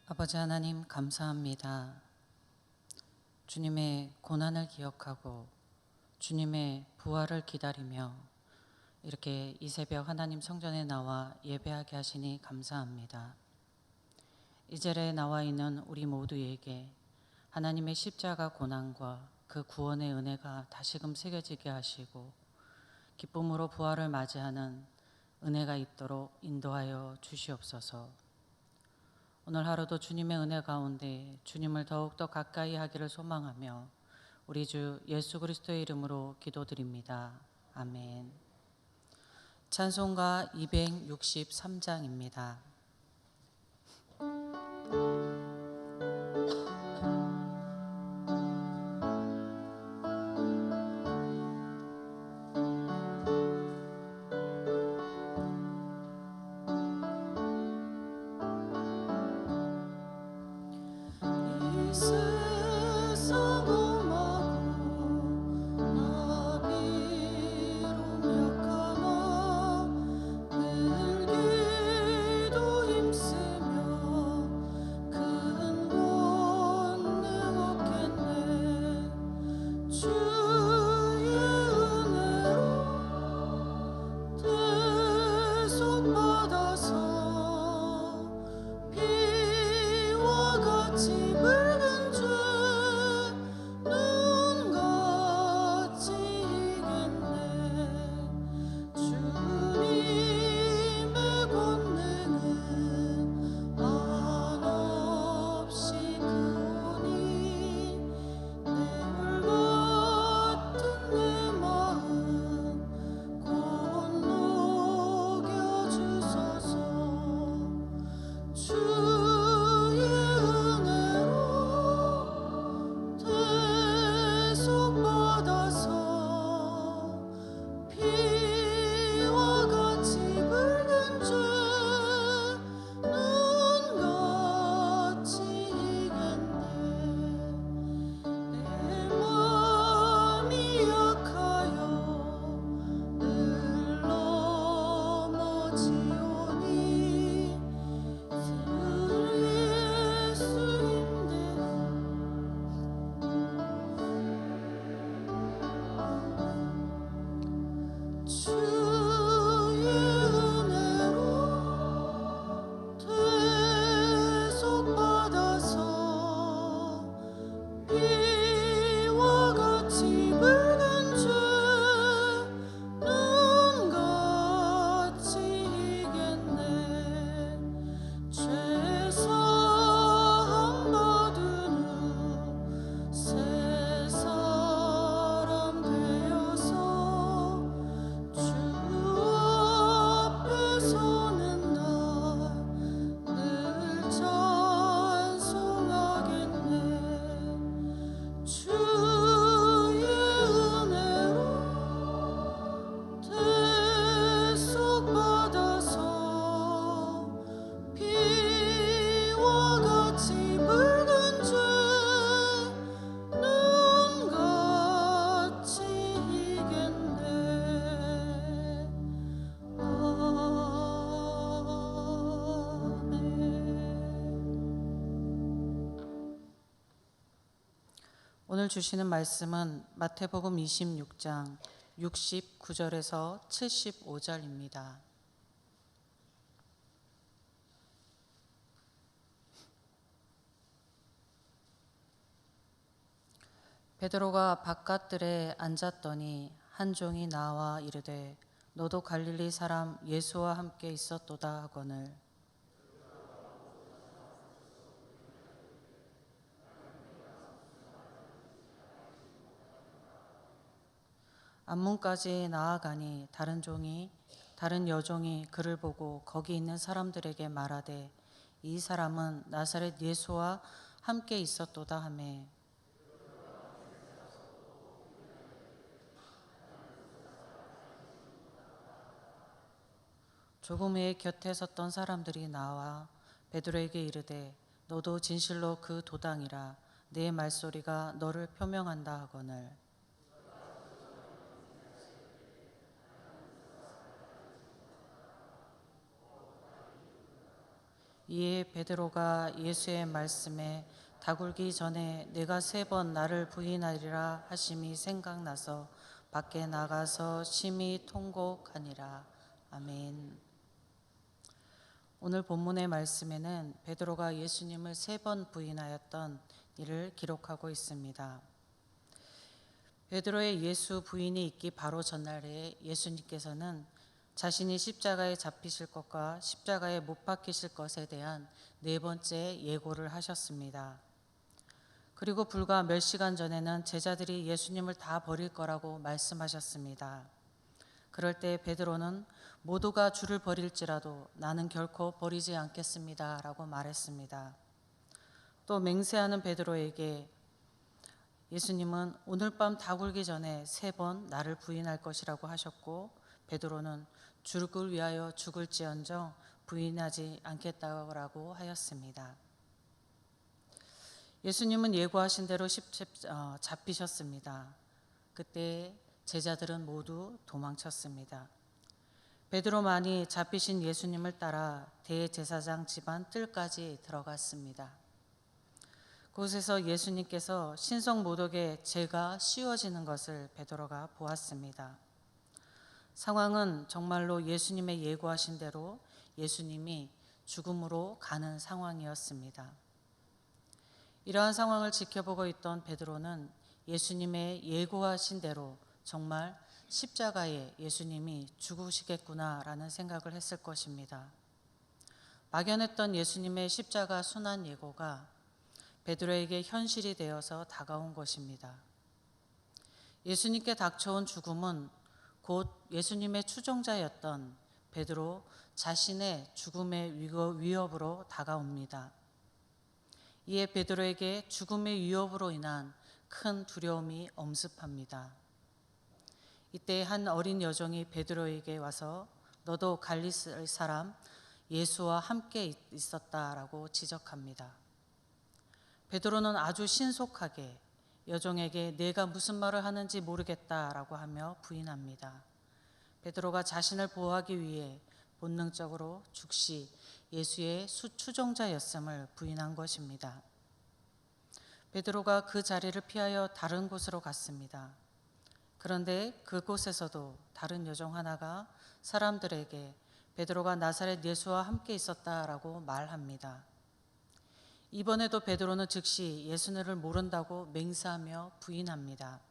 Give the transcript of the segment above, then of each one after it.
아버지 하나님 감사합니다. 주님의 고난을 기억하고 주님의 부활을 기다리며 이렇게 이 새벽 하나님 성전에 나와 예배하게 하시니 감사합니다. 이 자리에 나와 있는 우리 모두에게 하나님의 십자가 고난과 그 구원의 은혜가 다시금 새겨지게 하시고 기쁨으로 부활을 맞이하는 은혜가 있도록 인도하여 주시옵소서. 오늘 하루도 주님의 은혜 가운데 주님을 더욱더 가까이 하기를 소망하며 우리 주 예수 그리스도의 이름으로 기도드립니다. 아멘. 찬송가 263장입니다. 오늘 주시는 말씀은 마태복음 26장 69절에서 75절입니다. 베드로가 바깥들에 앉았더니 한 종이 나와 이르되 너도 갈릴리 사람 예수와 함께 있었도다 하거늘 안문까지 나아가니 다른 여종이 그를 보고 거기 있는 사람들에게 말하되 이 사람은 나사렛 예수와 함께 있었도다 하매 조금 후에 곁에 섰던 사람들이 나와 베드로에게 이르되 너도 진실로 그 도당이라 내 말소리가 너를 표명한다 하거늘 이에 베드로가 예수의 말씀에 다굴기 전에 내가 3번 나를 부인하리라 하심이 생각나서 밖에 나가서 심히 통곡하니라. 아멘. 오늘 본문의 말씀에는 베드로가 예수님을 3번 부인하였던 일을 기록하고 있습니다. 베드로의 예수 부인이 있기 바로 전날에 예수님께서는 자신이 십자가에 잡히실 것과 십자가에 못 박히실 것에 대한 4번째 예고를 하셨습니다. 그리고 불과 몇 시간 전에는 제자들이 예수님을 다 버릴 거라고 말씀하셨습니다. 그럴 때 베드로는 모두가 주를 버릴지라도 나는 결코 버리지 않겠습니다 라고 말했습니다. 또 맹세하는 베드로에게 예수님은 오늘 밤 다굴기 전에 3번 나를 부인할 것이라고 하셨고, 베드로는 주를 위하여 죽을지언정 부인하지 않겠다고 하였습니다. 예수님은 예고하신 대로 잡히셨습니다. 그때 제자들은 모두 도망쳤습니다. 베드로만이 잡히신 예수님을 따라 대제사장 집안 뜰까지 들어갔습니다. 그곳에서 예수님께서 신성 모독의 죄가 씌워지는 것을 베드로가 보았습니다. 상황은 정말로 예수님의 예고하신 대로 예수님이 죽음으로 가는 상황이었습니다. 이러한 상황을 지켜보고 있던 베드로는 예수님의 예고하신 대로 정말 십자가에 예수님이 죽으시겠구나라는 생각을 했을 것입니다. 막연했던 예수님의 십자가 순환 예고가 베드로에게 현실이 되어서 다가온 것입니다. 예수님께 닥쳐온 죽음은 곧 예수님의 추종자였던 베드로 자신의 죽음의 위협으로 다가옵니다. 이에 베드로에게 죽음의 위협으로 인한 큰 두려움이 엄습합니다. 이때 한 어린 여종이 베드로에게 와서 너도 갈릴리 사람 예수와 함께 있었다라고 지적합니다. 베드로는 아주 신속하게 여종에게 내가 무슨 말을 하는지 모르겠다라고 하며 부인합니다. 베드로가 자신을 보호하기 위해 본능적으로 즉시 예수의 추종자였음을 부인한 것입니다. 베드로가 그 자리를 피하여 다른 곳으로 갔습니다. 그런데 그곳에서도 다른 여종 하나가 사람들에게 베드로가 나사렛 예수와 함께 있었다라고 말합니다. 이번에도 베드로는 즉시 예수를 모른다고 맹세하며 부인합니다.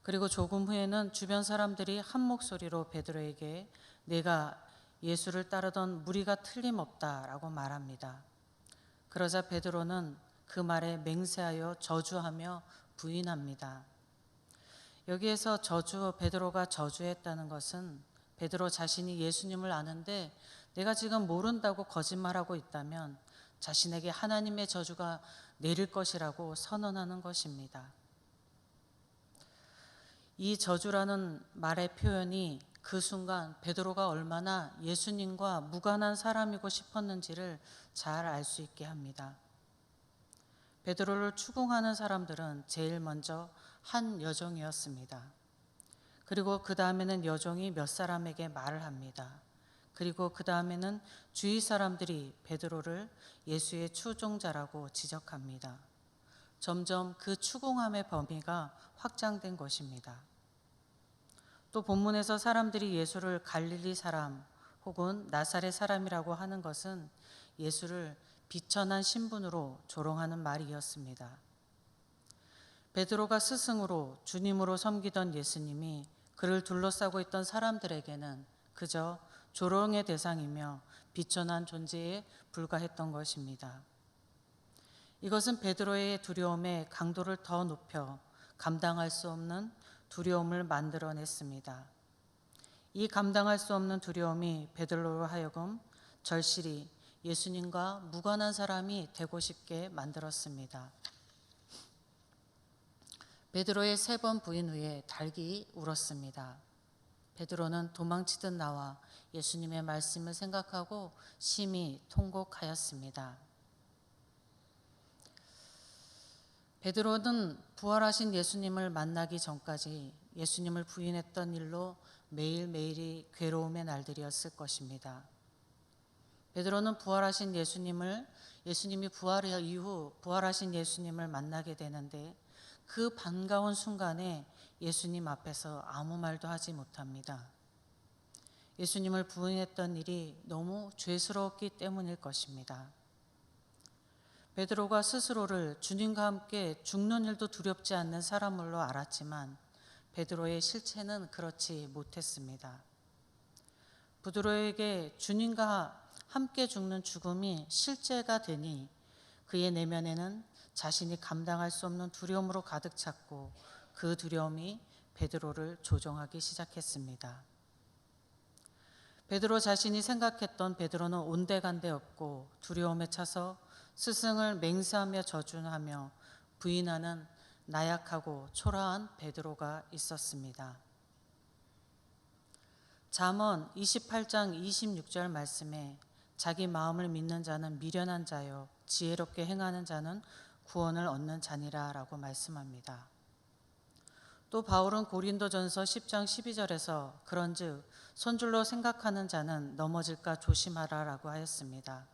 그리고 조금 후에는 주변 사람들이 한 목소리로 베드로에게 내가 예수를 따르던 무리가 틀림없다라고 말합니다. 그러자 베드로는 그 말에 맹세하여 저주하며 부인합니다. 여기에서 베드로가 저주했다는 것은 베드로 자신이 예수님을 아는데 내가 지금 모른다고 거짓말하고 있다면 자신에게 하나님의 저주가 내릴 것이라고 선언하는 것입니다. 이 저주라는 말의 표현이 그 순간 베드로가 얼마나 예수님과 무관한 사람이고 싶었는지를 잘 알 수 있게 합니다. 베드로를 추궁하는 사람들은 제일 먼저 한 여종이었습니다. 그리고 그 다음에는 여종이 몇 사람에게 말을 합니다. 그리고 그 다음에는 주위 사람들이 베드로를 예수의 추종자라고 지적합니다. 점점 그 추궁함의 범위가 확장된 것입니다. 또 본문에서 사람들이 예수를 갈릴리 사람 혹은 나사렛 사람이라고 하는 것은 예수를 비천한 신분으로 조롱하는 말이었습니다. 베드로가 스승으로 주님으로 섬기던 예수님이 그를 둘러싸고 있던 사람들에게는 그저 조롱의 대상이며 비천한 존재에 불과했던 것입니다. 이것은 베드로의 두려움의 강도를 더 높여 감당할 수 없는 두려움을 만들어냈습니다. 이 감당할 수 없는 두려움이 베드로로 하여금 절실히 예수님과 무관한 사람이 되고 싶게 만들었습니다. 베드로의 3번 부인 후에 닭이 울었습니다. 베드로는 도망치듯 나와 예수님의 말씀을 생각하고 심히 통곡하였습니다. 베드로는 부활하신 예수님을 만나기 전까지 예수님을 부인했던 일로 매일매일이 괴로움의 날들이었을 것입니다. 베드로는 예수님이 부활 이후 부활하신 예수님을 만나게 되는데 그 반가운 순간에 예수님 앞에서 아무 말도 하지 못합니다. 예수님을 부인했던 일이 너무 죄스러웠기 때문일 것입니다. 베드로가 스스로를 주님과 함께 죽는 일도 두렵지 않는 사람으로 알았지만 베드로의 실체는 그렇지 못했습니다. 베드로에게 주님과 함께 죽는 죽음이 실제가 되니 그의 내면에는 자신이 감당할 수 없는 두려움으로 가득 찼고 그 두려움이 베드로를 조종하기 시작했습니다. 베드로 자신이 생각했던 베드로는 온데간데 없고 두려움에 차서 스승을 맹세하며 저주하며 부인하는 나약하고 초라한 베드로가 있었습니다. 잠언 28장 26절 말씀에 자기 마음을 믿는 자는 미련한 자요 지혜롭게 행하는 자는 구원을 얻는 자니라 라고 말씀합니다. 또 바울은 고린도전서 10장 12절에서 그런즉 손줄로 생각하는 자는 넘어질까 조심하라 라고 하였습니다.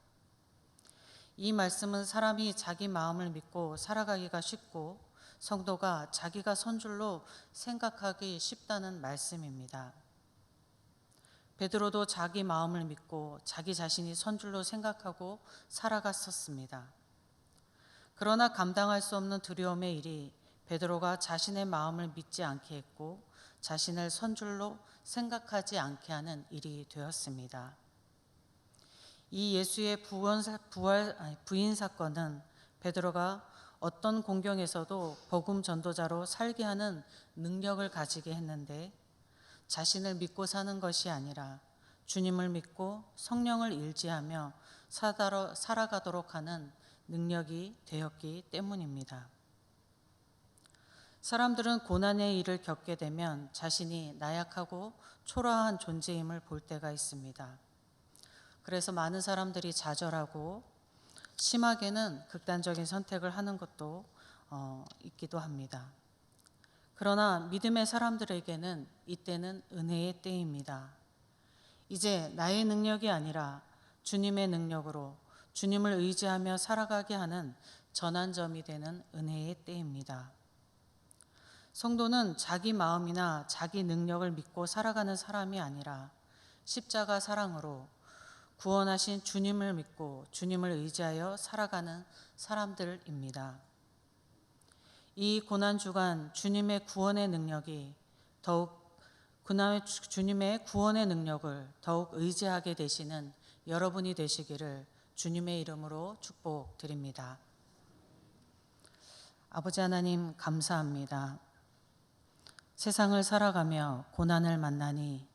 이 말씀은 사람이 자기 마음을 믿고 살아가기가 쉽고 성도가 자기가 손줄로 생각하기 쉽다는 말씀입니다. 베드로도 자기 마음을 믿고 자기 자신이 손줄로 생각하고 살아갔었습니다. 그러나 감당할 수 없는 두려움의 일이 베드로가 자신의 마음을 믿지 않게 했고 자신을 손줄로 생각하지 않게 하는 일이 되었습니다. 이 예수의 부인 사건은 베드로가 어떤 공경에서도 복음 전도자로 살게 하는 능력을 가지게 했는데 자신을 믿고 사는 것이 아니라 주님을 믿고 성령을 일지하며 살아가도록 하는 능력이 되었기 때문입니다. 사람들은 고난의 일을 겪게 되면 자신이 나약하고 초라한 존재임을 볼 때가 있습니다. 그래서 많은 사람들이 좌절하고 심하게는 극단적인 선택을 하는 것도 있기도 합니다. 그러나 믿음의 사람들에게는 이때는 은혜의 때입니다. 이제 나의 능력이 아니라 주님의 능력으로 주님을 의지하며 살아가게 하는 전환점이 되는 은혜의 때입니다. 성도는 자기 마음이나 자기 능력을 믿고 살아가는 사람이 아니라 십자가 사랑으로 구원하신 주님을 믿고 주님을 의지하여 살아가는 사람들입니다. 이 고난 주간 주님의 구원의 능력을 더욱 의지하게 되시는 여러분이 되시기를 주님의 이름으로 축복드립니다. 아버지 하나님 감사합니다. 세상을 살아가며 고난을 만나니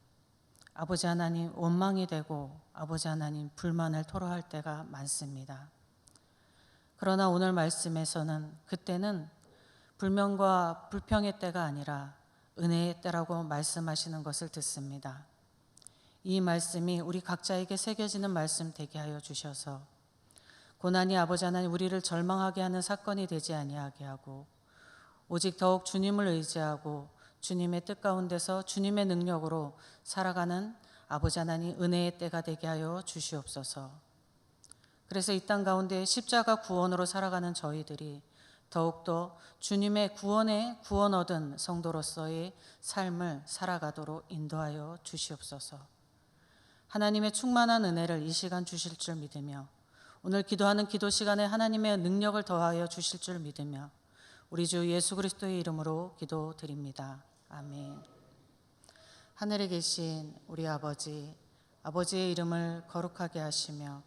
아버지 하나님 원망이 되고 아버지 하나님 불만을 토로할 때가 많습니다. 그러나 오늘 말씀에서는 그때는 불명과 불평의 때가 아니라 은혜의 때라고 말씀하시는 것을 듣습니다. 이 말씀이 우리 각자에게 새겨지는 말씀 되게 하여 주셔서 고난이 아버지 하나님 우리를 절망하게 하는 사건이 되지 아니하게 하고 오직 더욱 주님을 의지하고 주님의 뜻 가운데서 주님의 능력으로 살아가는 아버지 하나님 은혜의 때가 되게 하여 주시옵소서. 그래서 이 땅 가운데 십자가 구원으로 살아가는 저희들이 더욱더 주님의 구원 얻은 성도로서의 삶을 살아가도록 인도하여 주시옵소서. 하나님의 충만한 은혜를 이 시간 주실 줄 믿으며 오늘 기도하는 기도 시간에 하나님의 능력을 더하여 주실 줄 믿으며 우리 주 예수 그리스도의 이름으로 기도드립니다. 아멘. 하늘에 계신 우리 아버지의 이름을 거룩하게 하시며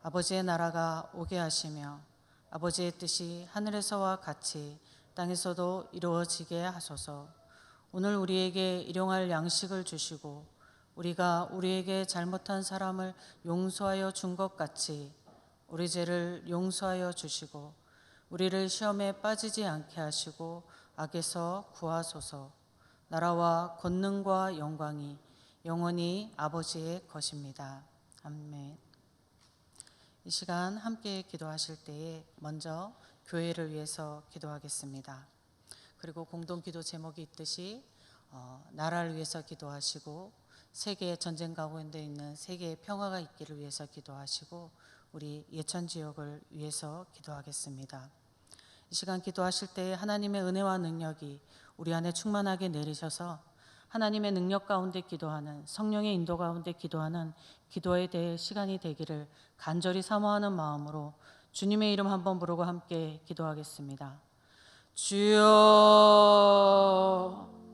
아버지의 나라가 오게 하시며 아버지의 뜻이 하늘에서와 같이 땅에서도 이루어지게 하소서. 오늘 우리에게 일용할 양식을 주시고 우리가 우리에게 잘못한 사람을 용서하여 준 것 같이 우리 죄를 용서하여 주시고 우리를 시험에 빠지지 않게 하시고 악에서 구하소서. 나라와 권능과 영광이 영원히 아버지의 것입니다. 아멘. 이 시간 함께 기도하실 때에 먼저 교회를 위해서 기도하겠습니다. 그리고 공동기도 제목이 있듯이 나라를 위해서 기도하시고 세계의 전쟁 가운데 있는 세계의 평화가 있기를 위해서 기도하시고 우리 예천 지역을 위해서 기도하겠습니다. 이 시간 기도하실 때 하나님의 은혜와 능력이 우리 안에 충만하게 내리셔서 하나님의 능력 가운데 기도하는, 성령의 인도 가운데 기도하는 기도에 대해 시간이 되기를 간절히 사모하는 마음으로 주님의 이름 한번 부르고 함께 기도하겠습니다. 주여